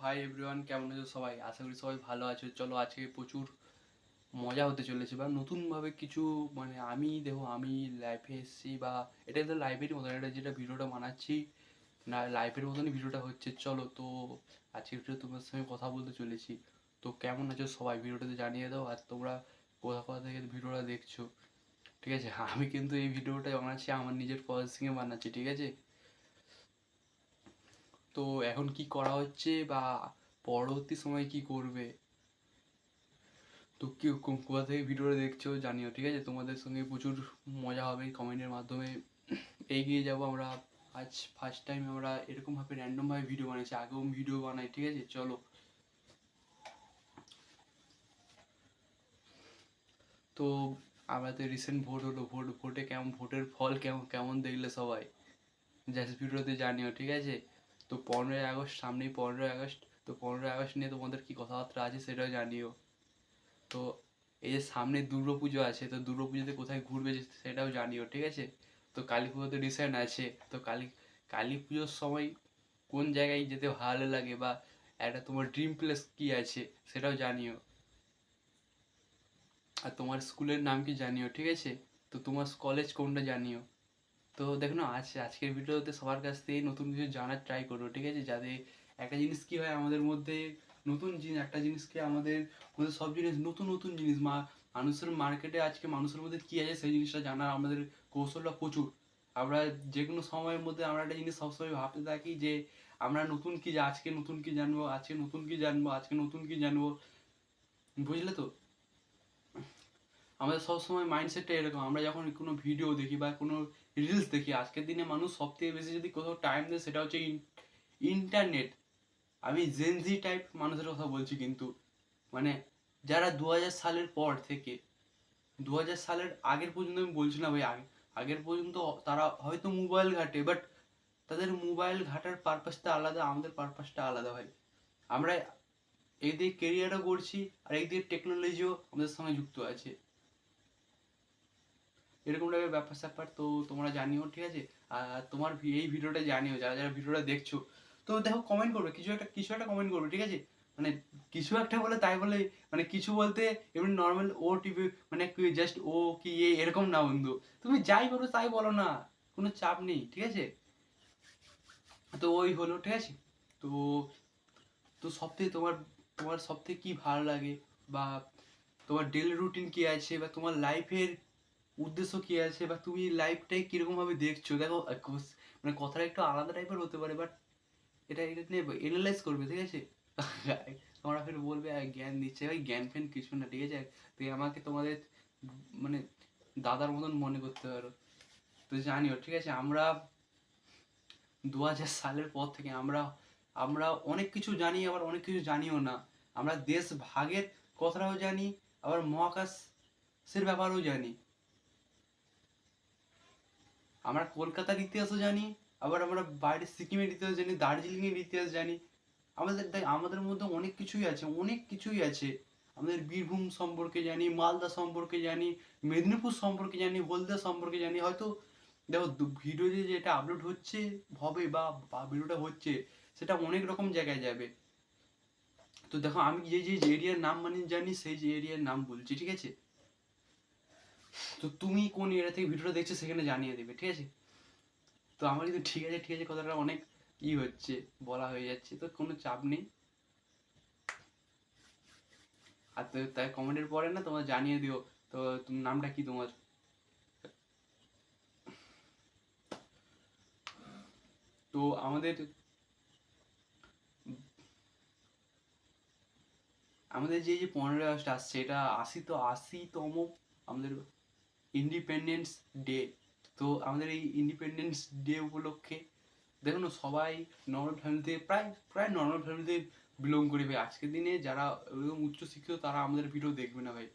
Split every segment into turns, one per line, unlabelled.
Hi everyone, কেমন আছো সবাই? আশা করি সবাই ভালো আছো। চলো আজকে প্রচুর মজা হতে চলেছে বা নতুনভাবে কিছু আমি লাইফে এসেছি বা এটা তো লাইভেরই মতন, এটা যেটা ভিডিওটা বানাচ্ছি না লাইভের মতনই ভিডিওটা হচ্ছে। চলো তো আজকে ভিডিও তোমার সঙ্গে কথা বলতে চলেছি। তো কেমন আছো সবাই ভিডিওটাতে জানিয়ে দাও, আর তোমরা কোথা কোথা থেকে ভিডিওটা দেখছো। ঠিক আছে, আমি কিন্তু এই ভিডিওটা বানাচ্ছি আমার নিজের প্রসেসিংয়ে বানাচ্ছি, ঠিক আছে? তো এখন কি করা হচ্ছে বা পরবর্তী সময় কি করবে, তো কেউ কোথা থেকে ভিডিওটা দেখছো জানিও, ঠিক আছে? তোমাদের সঙ্গে প্রচুর মজা হবে কমেন্টের মাধ্যমে। এগিয়ে যাব আমরা। আজ ফার্স্ট টাইম আমরা এরকমভাবে র্যান্ডমভাবে ভিডিও বানাইছি, আগেও ভিডিও বানাই, ঠিক আছে? চলো। তো আমাদের রিসেন্ট ভোট হলো, ভোটে কেমন, ভোটের ফল কেমন কেমন দেখলে সবাই জাস্ট ভিডিওতে জানিও, ঠিক আছে? তো 15ই আগস্ট সামনেই, 15ই আগস্ট। তো 15ই আগস্ট নিয়ে তোমাদের কি কথাবার্তা আছে সেটাও জানিও। তো এই যে সামনে দুর্গাপুজো আছে, তো দুর্গাপুজোতে কোথায় ঘুরবে সেটাও জানিও, ঠিক আছে? তো কালী পুজো তো রিসেন্ট আছে, তো কালী পুজোর সময় কোন জায়গায় যেতে ভালো লাগে বা একটা তোমার ড্রিম প্লেস কি আছে সেটাও জানিও। আর তোমার স্কুলের নাম কি জানিও, ঠিক আছে? তো তোমার কলেজ কোনটা জানিও। তো দেখো না, আজকের ভিডিওতে সবার কাছ থেকে নতুন কিছু জানার ট্রাই করো, ঠিক আছে? যাতে একটা জিনিস কি হয় আমাদের মধ্যে, নতুন জিনিস একটা জিনিসকে আমাদের মধ্যে সব জিনিস নতুন নতুন জিনিস মানুষের মার্কেটে আজকে মানুষের মধ্যে কি আছে সেই জিনিসটা জানার আমাদের কৌশলটা প্রচুর। আমরা যে কোনো সময়ের মধ্যে আমরা একটা জিনিস সবসময় ভাবতে থাকি যে আমরা নতুন কি, আজকে নতুন কি জানবো, আজকে নতুন কি জানবো, আজকে নতুন কি জানবো, বুঝলে তো? আমাদের সবসময় মাইন্ডসেটটা এরকম, আমরা যখন কোনো ভিডিও দেখি বা কোনো রিলস দেখি, আজকের দিনে মানুষ সব থেকে বেশি যদি কোথাও টাইম দেয় সেটা হচ্ছে ইন্টারনেট। আমি জেনজি টাইপ মানুষের কথা বলছি কিন্তু, মানে যারা 2000 সালের পর থেকে 2000 সালের আগের পর্যন্ত আমি বলছি না ভাই, আগের পর্যন্ত তারা হয়তো মোবাইল ঘাটে, বাট তাদের মোবাইল ঘাটার পারপাসটা আলাদা, আমাদের পারপাসটা আলাদা ভাই। আমরা একদিকে কেরিয়ারও করছি আর একদিকে টেকনোলজিও আমাদের সঙ্গে যুক্ত আছে, এরকম টাইপের ব্যাপার স্যাপার। তো তোমরা জানিও, ঠিক আছে? আর তোমার এই ভিডিওটা জানিও, যারা যারা ভিডিওটা দেখছো। তো দেখো, কমেন্ট করবে, কিছু একটা কমেন্ট করবে, ঠিক আছে? মানে কিছু একটা বলে তাই বলে, মানে কিছু বলতে এমনি নর্মাল ও টিভি, মানে জাস্ট ও কি এরকম না বন্ধু। তুমি যাই বলো তাই বলো না, কোনো চাপ নেই, ঠিক আছে? তো ওই হলো, ঠিক আছে? তো তো সব থেকে তোমার সব থেকে কি ভালো লাগে বা তোমার ডেইলি রুটিন কি আছে বা তোমার লাইফের উদ্দেশ্য কি আছে বা তুমি লাইফটাই কিরকম ভাবে দেখছো। দেখো মানে কথাটা একটু আলাদা টাইপের হতে পারে, বাট এটা নিয়ে এনালাইজ করবে, ঠিক আছে? তোমরা ফের বলবে জ্ঞান দিচ্ছে, ভাই জ্ঞান ফ্যান কিছু না, ঠিক আছে? তুই আমাকে তোমাদের মানে দাদার মতন মনে করতে পারো। তো জানিও, ঠিক আছে? আমরা 2000 সালের পর থেকে আমরা আমরা অনেক কিছু জানি, আবার অনেক কিছু জানিও না। আমরা দেশ ভাগের কথাটাও জানি, আবার মহাকাশের ব্যাপারেও জানি। আমরা কলকাতার ইতিহাসও জানি, আবার আমরা বাইরে সিকিমের ইতিহাস জানি, দার্জিলিংয়ের ইতিহাস জানি। আমাদের মধ্যে অনেক কিছুই আছে, অনেক কিছুই আছে। আমাদের বীরভূম সম্পর্কে জানি, মালদা সম্পর্কে জানি, মেদিনীপুর সম্পর্কে জানি, হলদিয়া সম্পর্কে জানি। হয়তো দেখো ভিডিও যেটা আপলোড হচ্ছে হবে বা ভিডিওটা হচ্ছে সেটা অনেক রকম জায়গায় যাবে। তো দেখো, আমি যে এরিয়ার নাম মানে জানি সেই যে এরিয়ার নাম বলছি, ঠিক আছে? তো তুমি কোন এরিয়া থেকে ভিডিওটা দেখছো সেখানে জানিয়ে দেবে, ঠিক আছে? তো আমার কিন্তু ঠিক আছে ঠিক আছে কথাটা অনেক হচ্ছে, বলা হয়ে যাচ্ছে, তো কোনো চাপ নেই। আর তো তাই কমেন্টের পরে না তোমার জানিয়ে দিও। তো নামটা কি তোমার? তো আমাদের আমাদের যে 15ই আগস্ট আসছে, এটা 80তম আমাদের ইন্ডিপেন্ডেন্স ডে। তো আমাদের এই ইন্ডিপেন্ডেন্স ডে উপলক্ষে দেখুন সবাই নর্মাল ফ্যামিলি থেকে, প্রায় প্রায় নর্মাল ফ্যামিলি থেকে বিলং করি ভাই। আজকের দিনে যারা একদম উচ্চশিক্ষিত তারা আমাদের ভিডিও দেখবে না ভাই।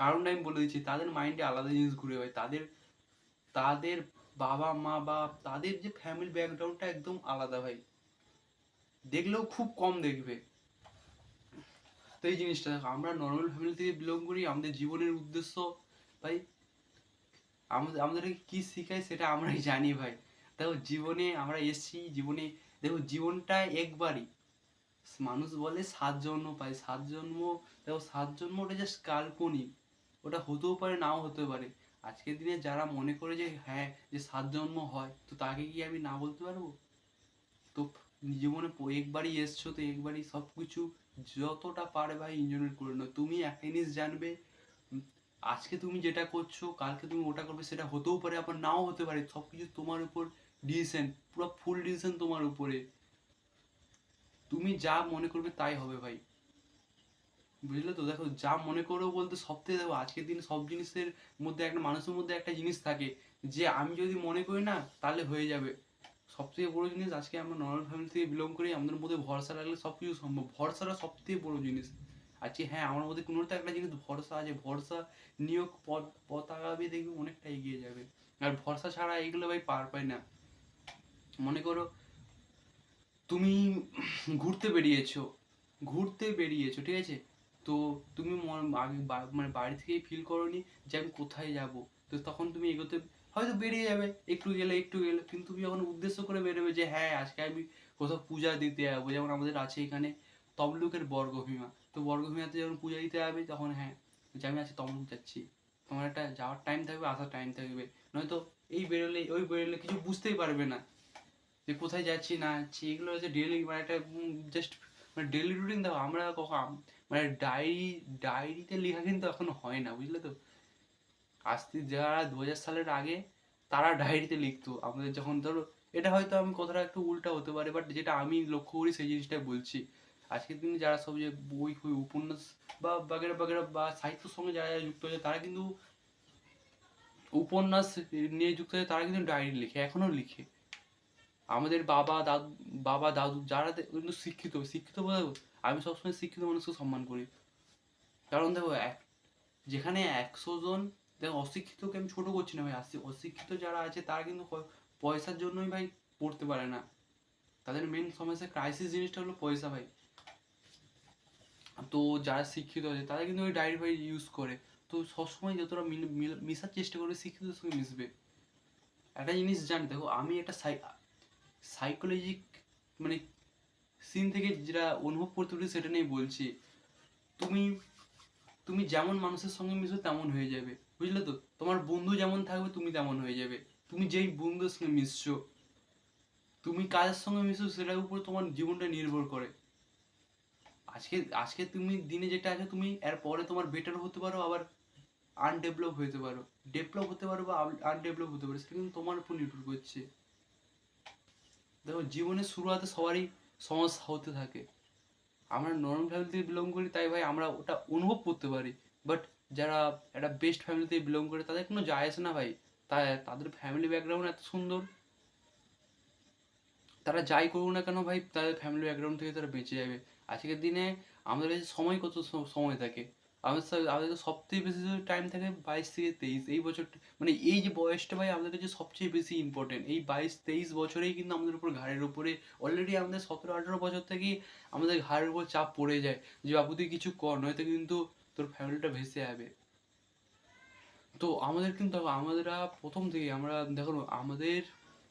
কারণটা আমি বলে দিচ্ছি, তাদের মাইন্ডে আলাদা জিনিস ঘুরে ভাই। তাদের তাদের বাবা মা বা তাদের যে ফ্যামিলি ব্যাকগ্রাউন্ডটা একদম আলাদা ভাই, দেখলেও খুব কম দেখবে। তো এই জিনিসটা দেখো, আমরা নর্মাল ফ্যামিলি থেকে বিলং করি, আমাদের জীবনের উদ্দেশ্য ভাই, আমাদেরকে কি শিখায় সেটা আমরাই জানি ভাই। দেখো জীবনে আমরা এসছি, জীবনে দেখো জীবনটা একবারই, মানুষ বলে 7 জন্ম পায়, 7 জন্ম, দেখো 7 জন্ম ওটা জাস্ট কাল্পনিক, ওটা হতেও পারে নাও হতে পারে। আজকের দিনে যারা মনে করে যে হ্যাঁ যে 7 জন্ম হয়, তো তাকে কি আমি না বলতে পারবো? তো জীবনে একবারই এসছো, তো একবারই সব কিছু যতটা পারে ভাই এনজয় করে নাও। তুমি একটা জিনিস জানবে, উম, আজকে তুমি যেটা করছো কালকে তুমি ওটা করবে, সেটা হতেও পারে আবার নাও হতে পারে, সব কিছু তোমার উপর ডিসিশন, পুরো ফুল ডিসিশন তোমার উপরে। তুমি যা মনে করবে তাই হবে ভাই, বুঝলে তো? দেখো যা মনে করো বলতে সব থেকে, দেখো আজকের দিনে সব জিনিসের মধ্যে একটা মানুষের মধ্যে একটা জিনিস থাকে যে আমি যদি মনে করি না তাহলে হয়ে যাবে। সব থেকে বড় জিনিস, আজকে আমরা নর্মাল ফ্যামিলি থেকে বিলং করি, আমাদের মধ্যে ভরসা রাখলে সব কিছু সম্ভব, ভরসাটা সব থেকে বড় জিনিস। আজকে হ্যাঁ আমার মধ্যে কোনো তো একটা জিনিস ভরসা আছে, ভরসা নিয়োগ পথ পথ আগাবে, দেখবে অনেকটা এগিয়ে যাবে। আর ভরসা ছাড়া এগুলো ভাই পার পায় না। মনে করো তুমি ঘুরতে বেরিয়েছো ঠিক আছে, তো তুমি আগে মানে বাড়ি থেকেই ফিল করোনি যে আমি কোথায় যাব, তো তখন তুমি এগোতে হয়তো বেরিয়ে যাবে, একটু গেলে কিন্তু তুমি যখন উদ্দেশ্য করে বেরোবে যে হ্যাঁ আজকে আমি কোথাও পূজা দিতে যাবো, যেমন আমাদের আছে এখানে তমলুকের বর্গভীমা, তো বর্গভীমাতে যখন পূজা দিতে যাবে তখন হ্যাঁ যে আমি আজকে তমলুক যাচ্ছি, তোমার একটা যাওয়ার টাইম থাকবে, আসার টাইম থাকবে। নয়তো এই বেরোলে ওই বেরোলে কিছু বুঝতেই পারবে না যে কোথায় যাচ্ছি না যাচ্ছি। এগুলো হচ্ছে ডেলি মানে একটা জাস্ট মানে ডেলি রুটিন। দেখো আমরা কখন মানে ডায়েরিতে লেখা কিন্তু এখন হয় না, বুঝলে তো? আজকে যারা 2000 সালের আগে তারা ডায়েরিতে লিখতো, আমাদের যখন ধরো, এটা হয়তো আমি কথাটা একটু উল্টা হতে পারে, বাট যেটা আমি লক্ষ্য করি সেই জিনিসটাই বলছি। আজকের দিনে যারা সব যে বই ফই উপন্যাস বা বাগেরা বাগেরা বা সাহিত্যের সঙ্গে যারা যারা যুক্ত হয়েছে, তারা কিন্তু উপন্যাস নিয়ে যুক্ত হয়েছে, তারা কিন্তু ডায়েরি লিখে, এখনো লিখে। আমাদের বাবা দাদু যারা কিন্তু শিক্ষিত শিক্ষিত বলতে, আমি সবসময় শিক্ষিত মানুষকে সম্মান করি। কারণ দেখো যেখানে 100 জন, দেখো অশিক্ষিতকে আমি ছোট করছি না ভাই, অশিক্ষিত যারা আছে তারা কিন্তু পয়সার জন্যই ভাই পড়তে পারে না, তাদের মেন সমস্যা ক্রাইসিস জিনিসটা হলো পয়সা ভাই। তো যারা শিক্ষিত আছে তারা কিন্তু ওই ডায়েরি ফাই ইউজ করে। তো সবসময় যতটা মিশার চেষ্টা করবে শিক্ষিতের সঙ্গে মিশবে। একটা জিনিস জানি, দেখো আমি একটা সাইকোলজিক মানে সিন থেকে যেটা অনুভব করতে পারি সেটা নিয়ে বলছি। তুমি তুমি যেমন মানুষের সঙ্গে মিশো তেমন হয়ে যাবে, বুঝলে তো? তোমার বন্ধু যেমন থাকবে তুমি তেমন হয়ে যাবে। তুমি যেই বন্ধুর সঙ্গে মিশছো, তুমি কাদের সঙ্গে মিশো সেটার উপর তোমার জীবনটা নির্ভর করে। আজকে আজকে তুমি দিনে যেটা আছে, তুমি এর পরে তোমার বেটার হতে পারো, আবার আনডেভেলপ হতে পারো, ডেভেলপ হতে পারো বা আনডেভেলপ হতে পারো, সেটা কিন্তু তোমার উপর নির্ভর করছে। দেখো জীবনের শুরুতে সবারই সমস্যা হতে থাকে। আমরা নর্মাল ফ্যামিলি থেকে বিলং করি তাই ভাই আমরা ওটা অনুভব করতে পারি, বাট যারা একটা বেস্ট ফ্যামিলি থেকে বিলং করে তাদের কোনো যায় আসে না ভাই। তাই তাদের ফ্যামিলি ব্যাকগ্রাউন্ড এত সুন্দর, তারা যাই করুক না কেন ভাই তাদের ফ্যামিলি ব্যাকগ্রাউন্ড থেকে তারা বেঁচে যাবে। আজকের দিনে আমাদের কাছে সময় কত সময় থাকে, আমাদের সব থেকে বেশি টাইম থাকে 22 থেকে 23 এই বছর, মানে এই যে বয়সটা ভাই আমাদের কাছে সবচেয়ে বেশি ইম্পর্টেন্ট। এই 22-23 বছরেই কিন্তু আমাদের উপর ঘাড়ের উপরে অলরেডি আমাদের 17-18 বছর থেকেই আমাদের ঘাড়ের উপর চাপ পড়ে যায় যে বাবু তুই কিছু কর, নয়তো কিন্তু তোর ফ্যামিলিটা ভেসে যাবে। তো আমাদের কিন্তু আমাদেরা প্রথম থেকে আমরা দেখুন আমাদের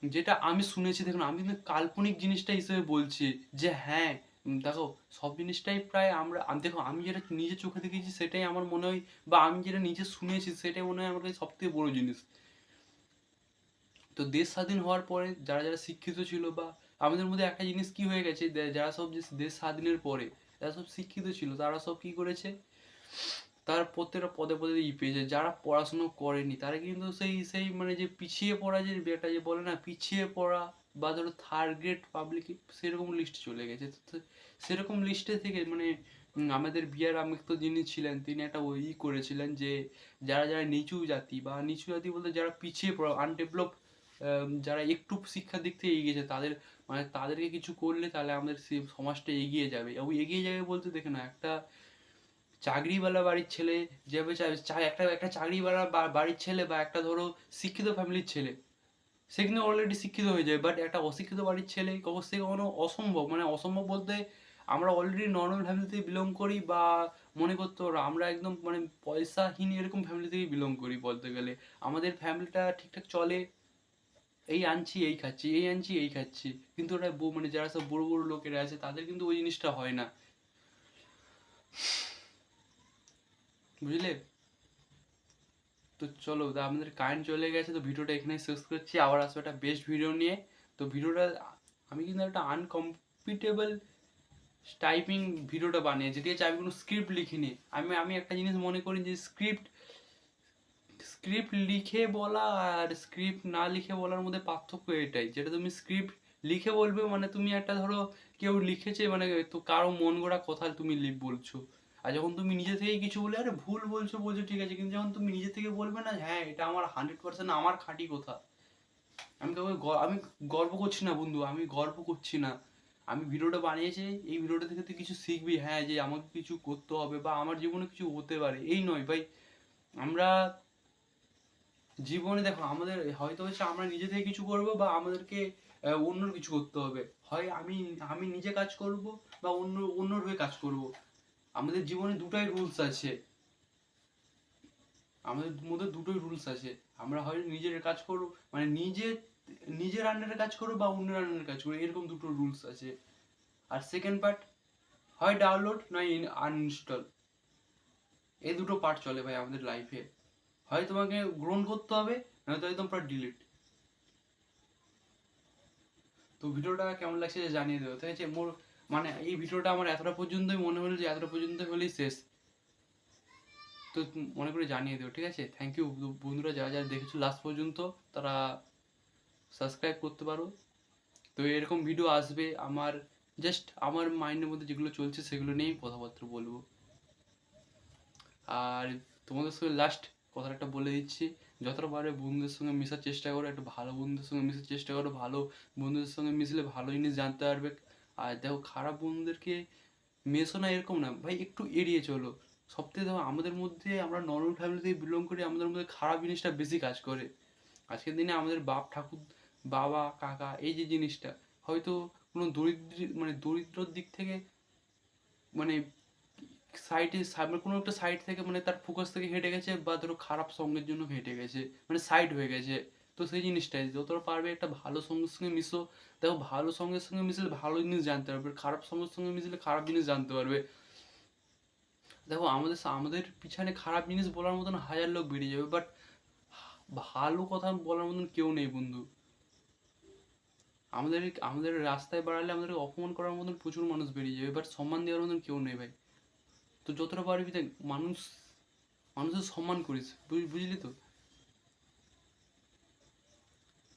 যেটা আমি শুনেছি, দেখুন আমি কিন্তু কাল্পনিক জিনিসটা হিসেবে বলছি যে হ্যাঁ দেখো সব জিনিসটাই প্রায় দেখো আমি যেটা নিজে চোখে দেখেছি সেটাই আমার মনে হয়, বা আমি যেটা নিজে শুনেছি সেটাই মনে হয় আমার কাছে সব থেকে বড় জিনিস। তো দেশ স্বাধীন হওয়ার পরে যারা যারা শিক্ষিত ছিল, বা আমাদের মধ্যে একটা জিনিস কি হয়ে গেছে, যারা সব যে দেশ স্বাধীনের পরে যারা সব শিক্ষিত ছিল তারা সব কি করেছে, তার প্রত্যেকটা পদে পদে পেয়েছে। যারা পড়াশুনো করেনি তারা কিন্তু সেই সেই মানে যে পিছিয়ে পড়া, যে একটা যে বলে না পিছিয়ে পড়া, বা ধরো থার্ড গ্রেড পাবলিক, সেরকম লিস্টে চলে গেছে। তো সেরকম লিস্টে থেকে মানে আমাদের বি আর আম্বেদকর যিনি ছিলেন তিনি একটা ওই করেছিলেন যে যারা যারা নিচু জাতি, বা নিচু জাতি বলতে যারা পিছিয়ে পড়া আনডেভেলপ, যারা একটু শিক্ষার দিক থেকে এগিয়ে গেছে তাদের, মানে তাদেরকে কিছু করলে তাহলে আমাদের সমাজটা এগিয়ে যাবে। এবং এগিয়ে যাবে বলতে দেখে না, একটা চাকরিওয়ালা বাড়ির ছেলে যেভাবে একটা একটা চাকরিওয়ালা বাড়ির ছেলে, বা একটা ধরো শিক্ষিত ফ্যামিলির ছেলে, সে কিন্তু অলরেডি শিক্ষিত হয়ে যায়, বাট একটা অশিক্ষিত বাড়ির ছেলে সে কখনো অসম্ভব, মানে অসম্ভব বলতে আমরা অলরেডি নর্মাল ফ্যামিলি থেকে বিলং করি, বা মনে করতে পারো আমরা একদম মানে পয়সাহীন এরকম ফ্যামিলি থেকে বিলং করি বলতে গেলে। আমাদের ফ্যামিলিটা ঠিকঠাক চলে, এই আনছি এই খাচ্ছি, এই আনছি এই খাচ্ছি, কিন্তু ওরা মানে যারা সব বড় বড় লোকেরা আছে তাদের কিন্তু ওই জিনিসটা হয় না, বুঝলে? তো চলো, আমাদের কারেন্ট চলে গেছে, তো ভিডিওটা এখানে শেষ করছি, আবার আসবো একটা বেস্ট ভিডিও নিয়ে। তো ভিডিওটা আমি কিন্তু একটা আনকমফর্টেবল টাইপিং ভিডিওটা বানিয়েছি, ঠিক আছে? আমি কোনো স্ক্রিপ্ট লিখিনি। আমি একটা জিনিস মনে করি যে স্ক্রিপ্ট স্ক্রিপ্ট লিখে বলা আর স্ক্রিপ্ট না লিখে বলার মধ্যে পার্থক্য এটাই, যেটা তুমি স্ক্রিপ্ট লিখে বলবে মানে তুমি একটা ধরো কেউ লিখেছে মানে তো কারো মন গড়া কথা তুমি বলছো, আর যখন তুমি নিজে থেকেই কিছু বলে আরে ভুল বলছো বলছো ঠিক আছে, কিন্তু যখন তুমি নিজে থেকে বলবে না হ্যাঁ এটা আমার 100% আমার খাঁটি কথা, আমি গর্ব করছি না বন্ধু, আমি গর্ব করছি না, আমি ভিডিওটা বানিয়েছি, এই ভিডিওটা থেকে তুই কিছু শিখবি, হ্যাঁ যে আমাকে কিছু করতে হবে বা আমার জীবনে কিছু হতে পারে, এই নয় ভাই। আমরা জীবনে দেখো আমাদের হয়তো হচ্ছে আমরা নিজে থেকে কিছু করব বা আমাদেরকে অন্যর কিছু করতে হবে, হয় আমি আমি নিজে কাজ করব বা অন্যর হয়ে কাজ করব, আমাদের জীবনে দুটাই রুলস আছে, আমাদের মধ্যে দুটোই রুলস আছে, আমরা হয় নিজের কাজ করব মানে নিজের আন্ডারে কাজ করবো বা অন্যের আন্ডারে কাজ করবো, এরকম দুটো রুলস আছে। আর সেকেন্ড পার্ট, হয় ডাউনলোড নয় আনইনস্টল, এই দুটো পার্ট চলে ভাই আমাদের লাইফে, হয় তোমাকে গ্রহণ করতে হবে নয়তো একদম পুরো ডিলিট। তো ভিডিওটা কেমন লাগছে জানিয়ে দেবো, ঠিক আছে? মোর মানে এই ভিডিওটা আমার এতটা পর্যন্তই মনে হলো যে এতটা পর্যন্ত হলেই শেষ, তো মনে করে জানিয়ে দেবো, ঠিক আছে? থ্যাংক ইউ বন্ধুরা, যারা যারা দেখেছো লাস্ট পর্যন্ত তারা সাবস্ক্রাইব করতে পারো। তো এরকম ভিডিও আসবে, আমার জাস্ট আমার মাইন্ডের মধ্যে যেগুলো চলছে সেগুলো নিয়েই কথাবার্তা বলবো। আর তোমাদের সঙ্গে লাস্ট কথাটা একটা বলে দিচ্ছি, যতটা পারবে বন্ধুদের সঙ্গে মেশার চেষ্টা করো, একটু ভালো বন্ধুদের সঙ্গে মেশার চেষ্টা করো, ভালো বন্ধুদের সঙ্গে মিশলে ভালো জিনিস জানতে পারবে। আর দেখো খারাপ বন্ধুদেরকে মেশো না এরকম না ভাই, একটু এড়িয়ে চলো। সবথেকে দেখো আমাদের মধ্যে, আমরা নর্মাল ফ্যামিলি থেকে বিলং করি, আমাদের মধ্যে খারাপ জিনিসটা বেশি কাজ করে। আজকের দিনে আমাদের বাপ ঠাকুর, বাবা কাকা, এই যে জিনিসটা হয়তো কোনো দরিদ্রর দিক থেকে মানে সাইডে কোনো একটা সাইড থেকে মানে তার ফোকাস থেকে হেঁটে গেছে, বা ধরো খারাপ সঙ্গের জন্য হেঁটে গেছে, মানে সাইড হয়ে গেছে। তো সেই জিনিসটাই যতটা পারবে একটা ভালো সঙ্গের সঙ্গে মিশো, দেখো ভালো সঙ্গের সঙ্গে মিশলে ভালো জিনিস জানতে পারবে, খারাপ সঙ্গের সঙ্গে মিশলে খারাপ জিনিস জানতে পারবে। দেখো আমাদের পিছনে খারাপ জিনিস বলার মতন হাজার লোক বেরিয়ে যাবে, বাট ভালো কথা বলার মতন কেউ নেই বন্ধু। আমাদের আমাদের রাস্তায় বাড়ালে আমাদেরকে অপমান করার মতন প্রচুর মানুষ বেরিয়ে যাবে, বাট সম্মান দেওয়ার মতন কেউ নেই ভাই। তো যতটা পারবি দেখ মানুষের সম্মান করিস, বুঝলি তো?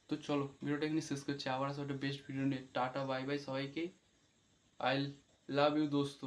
তো চলো ভিডিওটা এখানে শেষ করছি, আবার আসো একটা বেস্ট ভিডিও নিয়ে, টাটা বাই বাই সবাইকে, আই লাভ ইউ দোস্ত।